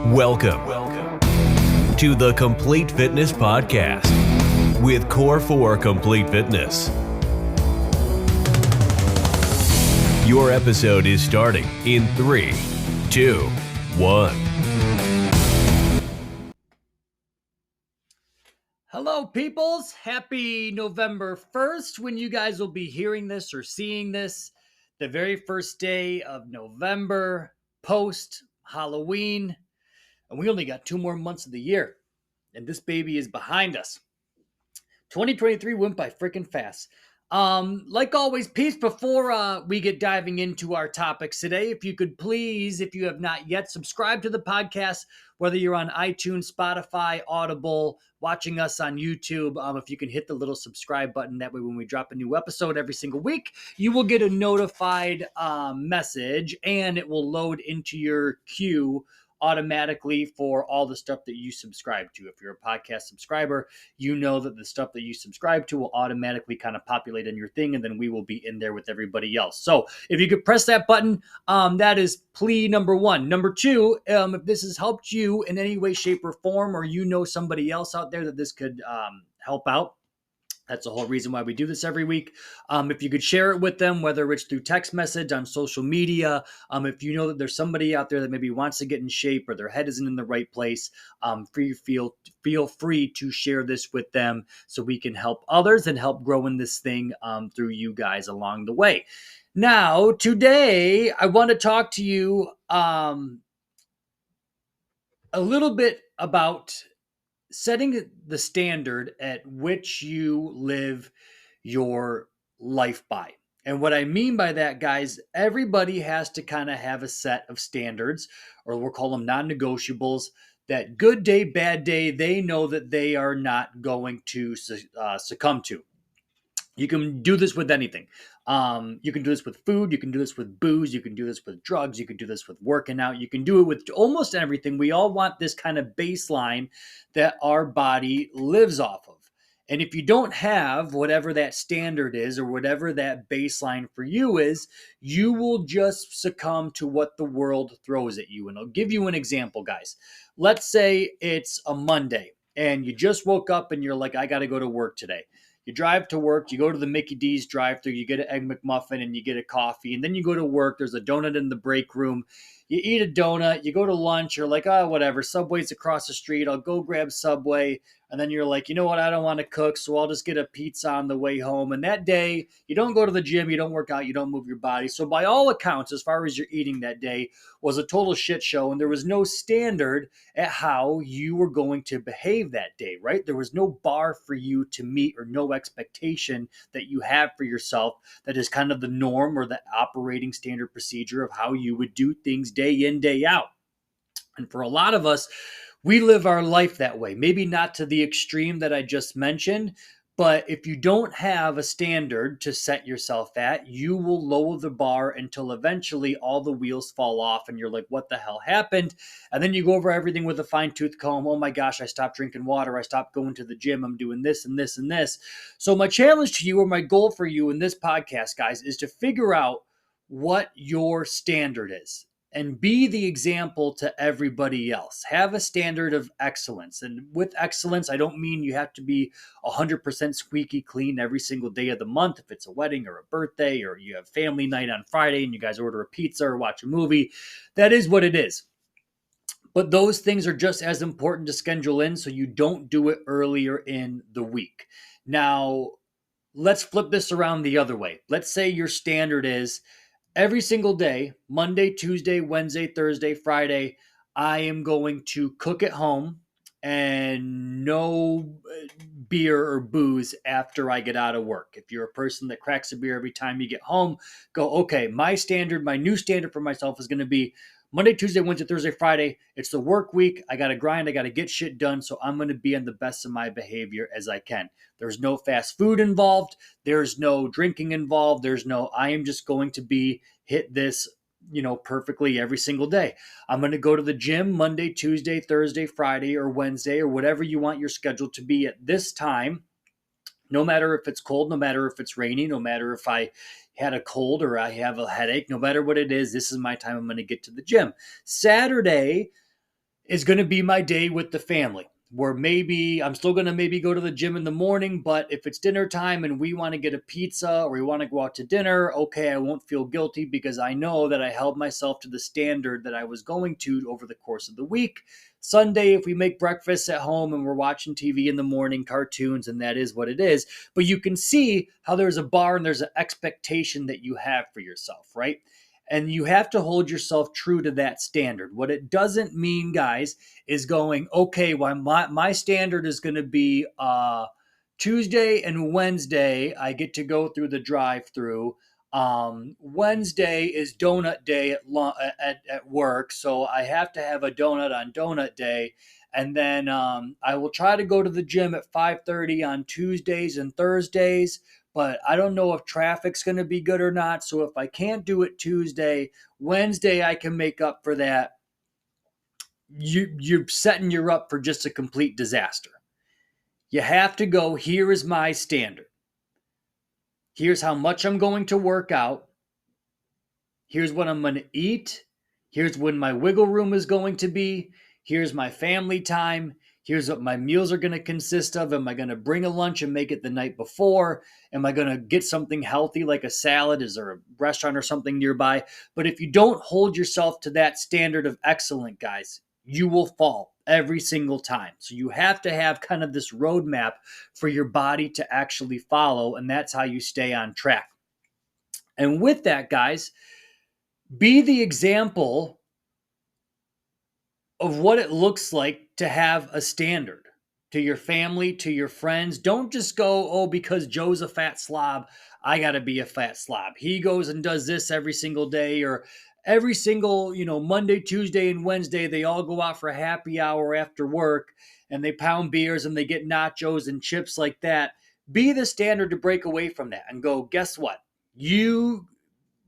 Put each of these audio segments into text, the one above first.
Welcome to the Complete Fitness Podcast with Core for Complete Fitness. Your episode is starting in 3, 2, 1. Hello, peoples. Happy November 1st when you guys will be hearing this or seeing this. The very first day of November, post Halloween. And we only got 2 more months of the year. And this baby is behind us. 2023 went by freaking fast. Like always, peace before we get diving into our topics today. If you could please, if you have not yet, subscribe to the podcast, whether you're on iTunes, Spotify, Audible, watching us on YouTube. If you can hit the little subscribe button, that way when we drop a new episode every single week, you will get a notified message and it will load into your queue automatically for all the stuff that you subscribe to. If you're a podcast subscriber, you know that the stuff that you subscribe to will automatically kind of populate in your thing, and then we will be in there with everybody else. So if you could press that button, that is plea number 1. Number 2, if this has helped you in any way, shape, or form, or you know somebody else out there that this could help out, that's the whole reason why we do this every week. If you could share it with them, whether it's through text message, on social media, if you know that there's somebody out there that maybe wants to get in shape or their head isn't in the right place, feel free to share this with them so we can help others and help grow in this thing through you guys along the way. Now, today, I want to talk to you a little bit about setting the standard at which you live your life by. And what I mean by that, guys, everybody has to kind of have a set of standards, or we'll call them non-negotiables, that good day, bad day, they know that they are not going to succumb to. You can do this with anything. You can do this with food. You can do this with booze. You can do this with drugs. You can do this with working out. You can do it with almost everything. We all want this kind of baseline that our body lives off of. And if you don't have whatever that standard is or whatever that baseline for you is, you will just succumb to what the world throws at you. And I'll give you an example, guys. Let's say it's a Monday and you just woke up and you're like, I got to go to work today. You drive to work, you go to the Mickey D's drive-thru, you get an Egg McMuffin and you get a coffee, and then you go to work, there's a donut in the break room, you eat a donut, you go to lunch, you're like, oh, whatever, Subway's across the street, I'll go grab Subway, and then you're like, you know what, I don't want to cook, so I'll just get a pizza on the way home, and that day, you don't go to the gym, you don't work out, you don't move your body, so by all accounts, as far as your eating that day, was a total shit show, and there was no standard at how you were going to behave that day, right? There was no bar for you to meet or no expectation that you have for yourself that is kind of the norm or the operating standard procedure of how you would do things day in, day out. And for a lot of us, we live our life that way. Maybe not to the extreme that I just mentioned, but if you don't have a standard to set yourself at, you will lower the bar until eventually all the wheels fall off and you're like, what the hell happened? And then you go over everything with a fine-tooth comb. Oh my gosh, I stopped drinking water. I stopped going to the gym. I'm doing this and this and this. So my challenge to you, or my goal for you in this podcast, guys, is to figure out what your standard is. And be the example to everybody else. Have a standard of excellence. And with excellence, I don't mean you have to be 100% squeaky clean every single day of the month. If it's a wedding or a birthday or you have family night on Friday and you guys order a pizza or watch a movie, that is what it is. But those things are just as important to schedule in so you don't do it earlier in the week. Now, let's flip this around the other way. Let's say your standard is, every single day, Monday, Tuesday, Wednesday, Thursday, Friday, I am going to cook at home and no beer or booze after I get out of work. If you're a person that cracks a beer every time you get home, go, okay, my new standard for myself is going to be Monday, Tuesday, Wednesday, Thursday, Friday. It's the work week. I got to grind. I got to get shit done. So I'm going to be on the best of my behavior as I can. There's no fast food involved. There's no drinking involved. I am just going to hit this, perfectly every single day. I'm going to go to the gym Monday, Tuesday, Thursday, Friday, or Wednesday, or whatever you want your schedule to be at this time. No matter if it's cold, no matter if it's rainy, no matter if I had a cold or I have a headache, no matter what it is, this is my time I'm going to get to the gym. Saturday, is going to be my day with the family, where maybe I'm still going to maybe go to the gym in the morning, but if it's dinner time and we want to get a pizza or we want to go out to dinner, okay, I won't feel guilty because I know that I held myself to the standard that I was going to over the course of the week. Sunday, if we make breakfast at home and we're watching TV in the morning, cartoons, and that is what it is. But you can see how there's a bar and there's an expectation that you have for yourself, right? And you have to hold yourself true to that standard. What it doesn't mean, guys, is going, okay, well, my standard is going to be Tuesday and Wednesday, I get to go through the drive through. Wednesday is donut day at work, so I have to have a donut on donut day. And then I will try to go to the gym at 5:30 on Tuesdays and Thursdays, but I don't know if traffic's going to be good or not. So if I can't do it Tuesday, Wednesday I can make up for that. You're setting you up for just a complete disaster. You have to go, here is my standard. Here's how much I'm going to work out. Here's what I'm going to eat. Here's when my wiggle room is going to be. Here's my family time. Here's what my meals are going to consist of. Am I going to bring a lunch and make it the night before? Am I going to get something healthy like a salad? Is there a restaurant or something nearby? But if you don't hold yourself to that standard of excellence, guys, you will fall every single time. So you have to have kind of this roadmap for your body to actually follow, and that's how you stay on track. And with that, guys, be the example of what it looks like to have a standard to your family, to your friends. Don't just go, oh, because Joe's a fat slob, I got to be a fat slob. He goes and does this every single day, or every single, Monday, Tuesday, and Wednesday, they all go out for a happy hour after work and they pound beers and they get nachos and chips like that. Be the standard to break away from that and go, guess what? You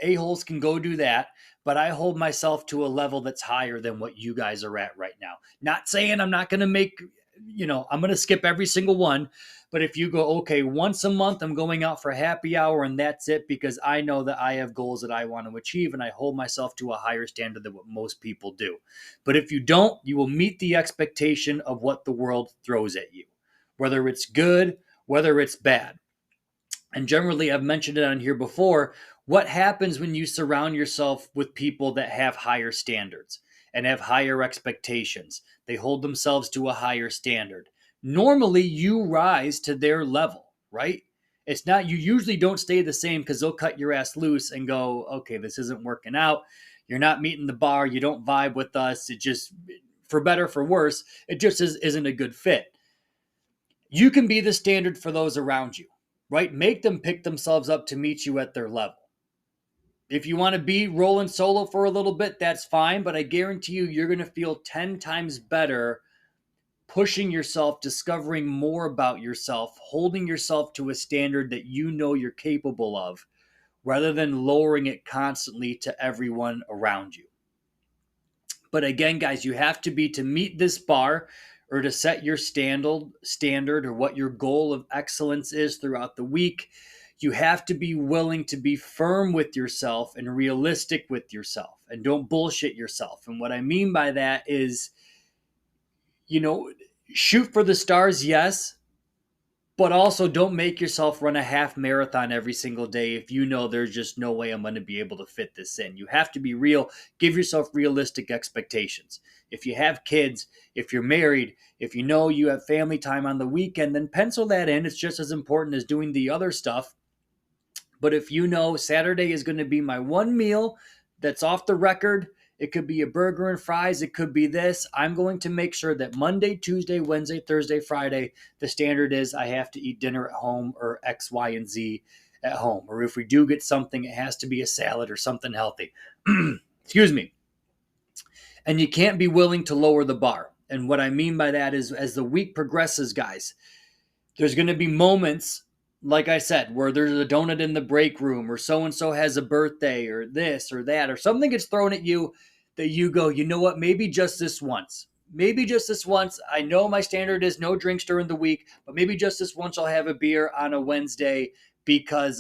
a-holes can go do that, but I hold myself to a level that's higher than what you guys are at right now. Not saying I'm not going to make, I'm going to skip every single one. But if you go, okay, once a month, I'm going out for happy hour and that's it, because I know that I have goals that I want to achieve and I hold myself to a higher standard than what most people do. But if you don't, you will meet the expectation of what the world throws at you, whether it's good, whether it's bad. And generally, I've mentioned it on here before. What happens when you surround yourself with people that have higher standards and have higher expectations? They hold themselves to a higher standard. Normally, you rise to their level, right? It's not, you usually don't stay the same because they'll cut your ass loose and go, okay, this isn't working out. You're not meeting the bar. You don't vibe with us. It just, for better, for worse, it just isn't a good fit. You can be the standard for those around you, right? Make them pick themselves up to meet you at their level. If you want to be rolling solo for a little bit, that's fine. But I guarantee you're going to feel 10 times better pushing yourself, discovering more about yourself, holding yourself to a standard that you know you're capable of, rather than lowering it constantly to everyone around you. But again, guys, you have to be, to meet this bar or to set your standard or what your goal of excellence is throughout the week, you have to be willing to be firm with yourself and realistic with yourself, and don't bullshit yourself. And what I mean by that is, shoot for the stars, yes, but also don't make yourself run a half marathon every single day if you know there's just no way I'm going to be able to fit this in. You have to be real. Give yourself realistic expectations. If you have kids, if you're married, if you know you have family time on the weekend, then pencil that in. It's just as important as doing the other stuff. But if you know Saturday is going to be my one meal that's off the record, it could be a burger and fries, it could be this, I'm going to make sure that Monday, Tuesday, Wednesday, Thursday, Friday, the standard is I have to eat dinner at home, or X, Y, and Z at home. Or if we do get something, it has to be a salad or something healthy. Excuse me. And you can't be willing to lower the bar. And what I mean by that is, as the week progresses, guys, there's going to be moments, like I said, where there's a donut in the break room, or so-and-so has a birthday, or this or that, or something gets thrown at you that you go, you know what, maybe just this once. Maybe just this once. I know my standard is no drinks during the week, but maybe just this once I'll have a beer on a Wednesday because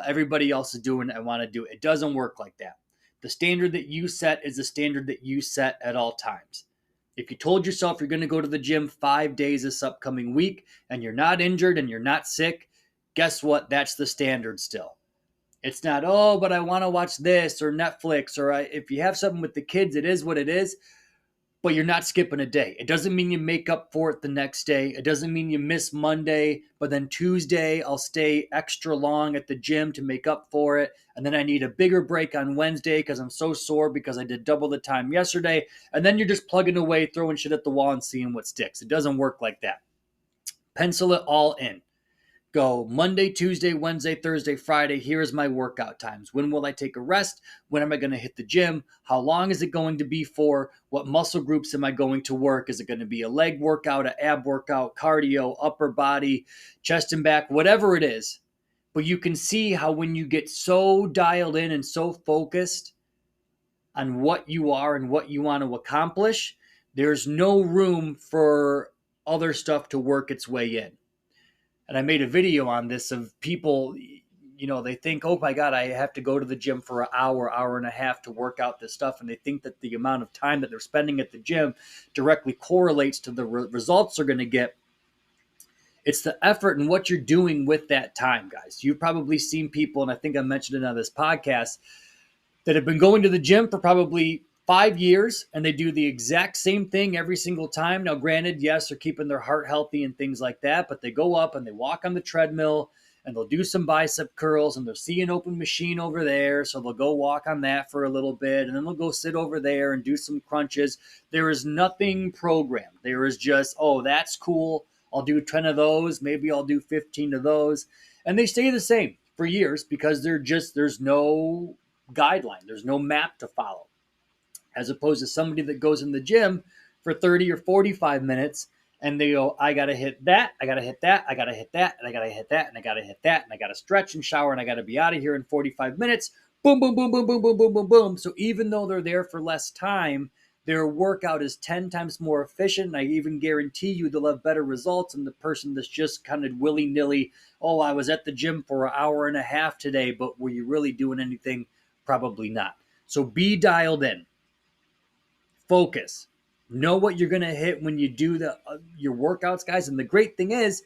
everybody else is doing it. I want to do it. It doesn't work like that. The standard that you set is the standard that you set at all times. If you told yourself you're going to go to the gym 5 days this upcoming week and you're not injured and you're not sick, guess what? That's the standard still. It's not, oh, but I want to watch this or Netflix, or if you have something with the kids, it is what it is, but you're not skipping a day. It doesn't mean you make up for it the next day. It doesn't mean you miss Monday, but then Tuesday I'll stay extra long at the gym to make up for it. And then I need a bigger break on Wednesday because I'm so sore because I did double the time yesterday. And then you're just plugging away, throwing shit at the wall and seeing what sticks. It doesn't work like that. Pencil it all in. Go Monday, Tuesday, Wednesday, Thursday, Friday. Here's my workout times. When will I take a rest? When am I going to hit the gym? How long is it going to be for? What muscle groups am I going to work? Is it going to be a leg workout, an ab workout, cardio, upper body, chest and back, whatever it is. But you can see how when you get so dialed in and so focused on what you are and what you want to accomplish, there's no room for other stuff to work its way in. And I made a video on this of people, they think, oh my God, I have to go to the gym for an hour, hour and a half to work out this stuff. And they think that the amount of time that they're spending at the gym directly correlates to the results they're going to get. It's the effort and what you're doing with that time, guys. You've probably seen people, and I think I mentioned it on this podcast, that have been going to the gym for probably 5 years and they do the exact same thing every single time. Now, granted, yes, they're keeping their heart healthy and things like that, but they go up and they walk on the treadmill and they'll do some bicep curls and they'll see an open machine over there. So they'll go walk on that for a little bit and then they'll go sit over there and do some crunches. There is nothing programmed. There is just, oh, that's cool. I'll do 10 of those. Maybe I'll do 15 of those. And they stay the same for years because there's no guideline. There's no map to follow. As opposed to somebody that goes in the gym for 30 or 45 minutes and they go, I got to hit that, I got to hit that, I got to hit that, and I got to hit that, and I got to hit that, and I got to stretch and shower, and I got to be out of here in 45 minutes. Boom, boom, boom, boom, boom, boom, boom, boom, boom. So even though they're there for less time, their workout is 10 times more efficient. And I even guarantee you they'll have better results than the person that's just kind of willy-nilly, oh, I was at the gym for an hour and a half today, but were you really doing anything? Probably not. So be dialed in. Focus. Know what you're going to hit when you do your workouts, guys. And the great thing is,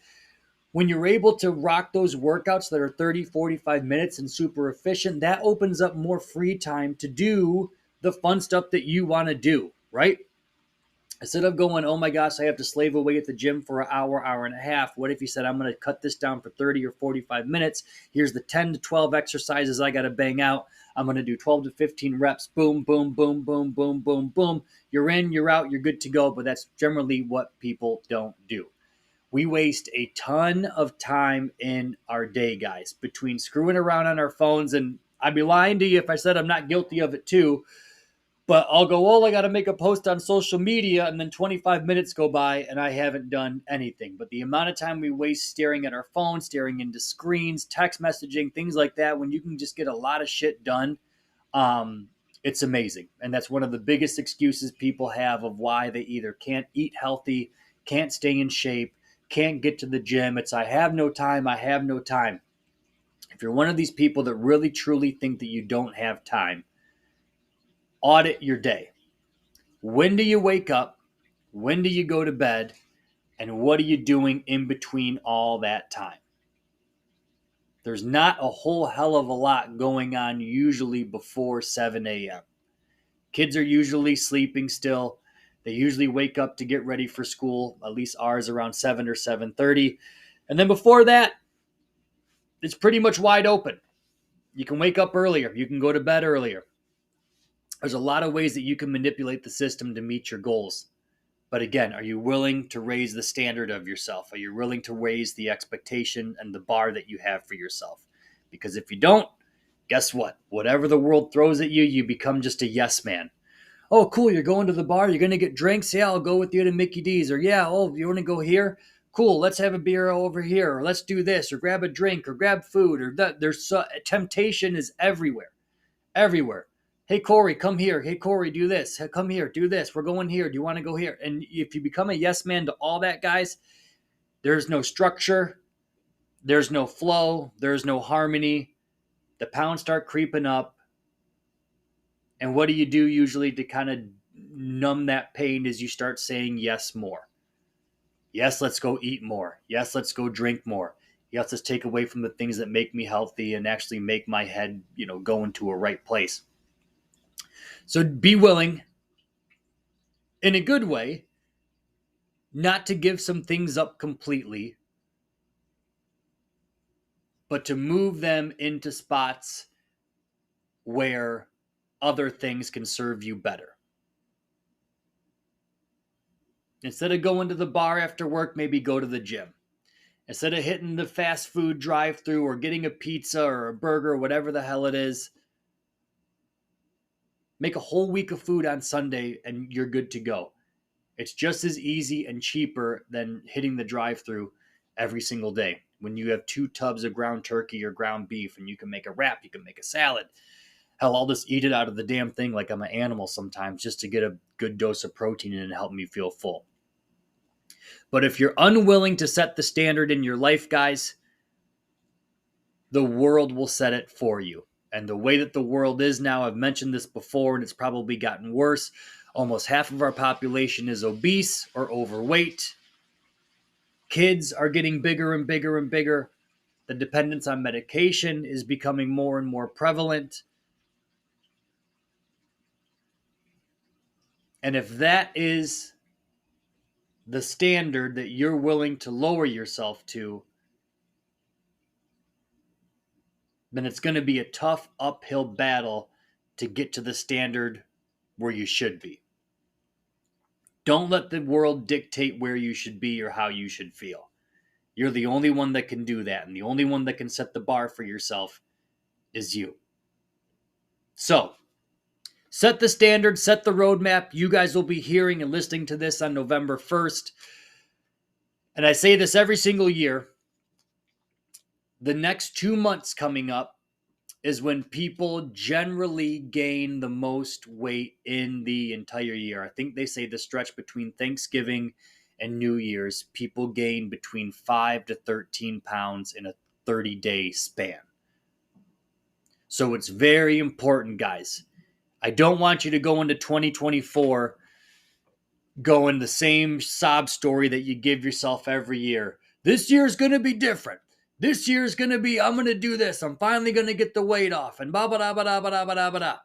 when you're able to rock those workouts that are 30, 45 minutes and super efficient, that opens up more free time to do the fun stuff that you want to do, right? Instead of going, oh my gosh, I have to slave away at the gym for an hour, hour and a half. What if you said, I'm going to cut this down for 30 or 45 minutes. Here's the 10 to 12 exercises I got to bang out. I'm going to do 12 to 15 reps. Boom, boom, boom, boom, boom, boom, boom. You're in, you're out, you're good to go. But that's generally what people don't do. We waste a ton of time in our day, guys, between screwing around on our phones. And I'd be lying to you if I said I'm not guilty of it too. But I'll go, oh, I got to make a post on social media, and then 25 minutes go by and I haven't done anything. But the amount of time we waste staring at our phone, staring into screens, text messaging, things like that, when you can just get a lot of shit done, it's amazing. And that's one of the biggest excuses people have of why they either can't eat healthy, can't stay in shape, can't get to the gym. It's I have no time, I have no time. If you're one of these people that really truly think that you don't have time, audit your day. When do you wake up? When do you go to bed? And what are you doing in between all that time? There's not a whole hell of a lot going on usually before 7 a.m. Kids are usually sleeping still. They usually wake up to get ready for school, at least ours around 7 or 7:30. And then before that, it's pretty much wide open. You can wake up earlier. You can go to bed earlier. There's a lot of ways that you can manipulate the system to meet your goals. But again, are you willing to raise the standard of yourself? Are you willing to raise the expectation and the bar that you have for yourself? Because if you don't, guess what? Whatever the world throws at you, you become just a yes man. Oh, cool, you're going to the bar, you're going to get drinks? Yeah, I'll go with you to Mickey D's. Or yeah, oh, you want to go here? Cool, let's have a beer over here. Or let's do this, or grab a drink, or grab food. Or that. Temptation is everywhere. Everywhere. Hey, Cory, come here. Hey, Cory, do this. Hey, come here, do this. We're going here. Do you want to go here? And if you become a yes man to all that, guys, there's no structure. There's no flow. There's no harmony. The pounds start creeping up. And what do you do usually to kind of numb that pain is you start saying yes more. Yes, let's go eat more. Yes, let's go drink more. Yes, let's take away from the things that make me healthy and actually make my head, go into a right place. So be willing, in a good way, not to give some things up completely, but to move them into spots where other things can serve you better. Instead of going to the bar after work, maybe go to the gym. Instead of hitting the fast food drive-thru or getting a pizza or a burger, whatever the hell it is, make a whole week of food on Sunday and you're good to go. It's just as easy and cheaper than hitting the drive-thru every single day. When you have 2 tubs of ground turkey or ground beef and you can make a wrap, you can make a salad. Hell, I'll just eat it out of the damn thing like I'm an animal sometimes just to get a good dose of protein and help me feel full. But if you're unwilling to set the standard in your life, guys, the world will set it for you. And the way that the world is now, I've mentioned this before, and it's probably gotten worse. Almost half of our population is obese or overweight. Kids are getting bigger and bigger and bigger. The dependence on medication is becoming more and more prevalent. And if that is the standard that you're willing to lower yourself to, then it's going to be a tough uphill battle to get to the standard where you should be. Don't let the world dictate where you should be or how you should feel. You're the only one that can do that, and the only one that can set the bar for yourself is you. So, set the standard, set the roadmap. You guys will be hearing and listening to this on November 1st. And I say this every single year. The next 2 months coming up is when people generally gain the most weight in the entire year. I think they say the stretch between Thanksgiving and New Year's, people gain between 5 to 13 pounds in a 30-day span. So it's very important, guys. I don't want you to go into 2024 going the same sob story that you give yourself every year. This year's going to be different. This year's going to be, I'm going to do this. I'm finally going to get the weight off and ba-ba-da-ba-da-ba-da-ba-da-ba-da.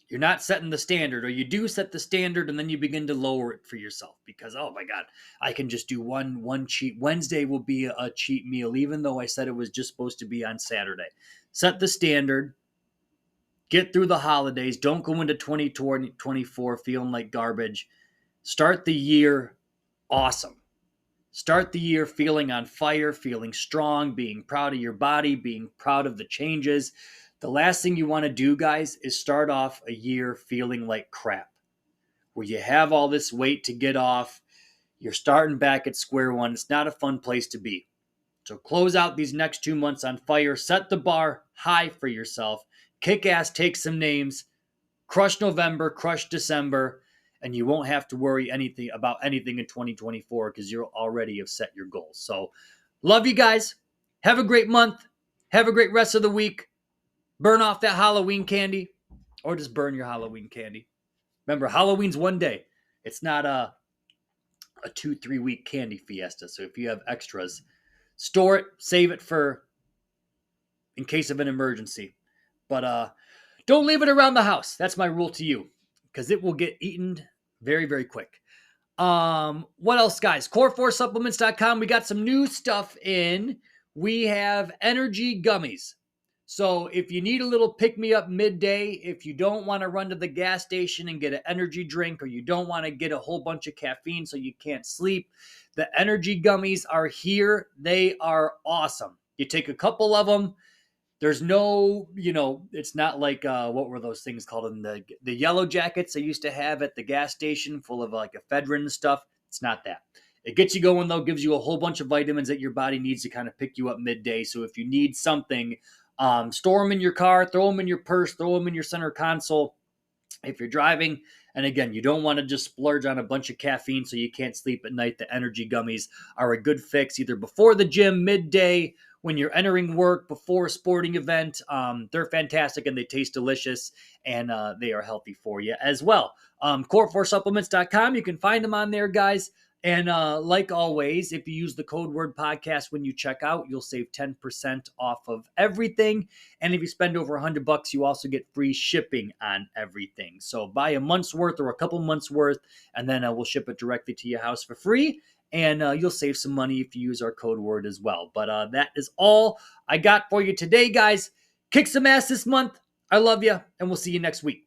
You're not setting the standard, or you do set the standard and then you begin to lower it for yourself because, oh my God, I can just do one cheat. Wednesday will be a cheat meal, even though I said it was just supposed to be on Saturday. Set the standard. Get through the holidays. Don't go into 2024 feeling like garbage. Start the year awesome. Start the year feeling on fire, feeling strong, being proud of your body, being proud of the changes. The last thing you want to do, guys, is start off a year feeling like crap, where you have all this weight to get off. You're starting back at square one. It's not a fun place to be. So close out these next 2 months on fire. Set the bar high for yourself. Kick ass, take some names. Crush November, crush December. And you won't have to worry about anything in 2024 because you already have set your goals. So love you guys. Have a great month. Have a great rest of the week. Burn off that Halloween candy, or just burn your Halloween candy. Remember, Halloween's one day. It's not a 2-3 week candy fiesta. So if you have extras, store it, save it for in case of an emergency. But don't leave it around the house. That's my rule to you, because it will get eaten very, very quick. What else, guys? Core4supplements.com. We got some new stuff in. We have energy gummies. So if you need a little pick-me-up midday, if you don't want to run to the gas station and get an energy drink, or you don't want to get a whole bunch of caffeine so you can't sleep, the energy gummies are here. They are awesome. You take a couple of them. There's no, it's not like, what were those things called in the yellow jackets they used to have at the gas station full of like ephedrine and stuff. It's not that. It gets you going, though, gives you a whole bunch of vitamins that your body needs to kind of pick you up midday. So if you need something, store them in your car, throw them in your purse, throw them in your center console if you're driving. And again, you don't want to just splurge on a bunch of caffeine so you can't sleep at night. The energy gummies are a good fix either before the gym, midday, when you're entering work before a sporting event. They're fantastic and they taste delicious, and they are healthy for you as well. Core4supplements.com. You can find them on there, guys. And like always, if you use the code word podcast when you check out, you'll save 10% off of everything. And if you spend over $100, you also get free shipping on everything. So buy a month's worth or a couple months worth, and then we'll ship it directly to your house for free. And you'll save some money if you use our code word as well. But that is all I got for you today, guys. Kick some ass this month. I love you, and we'll see you next week.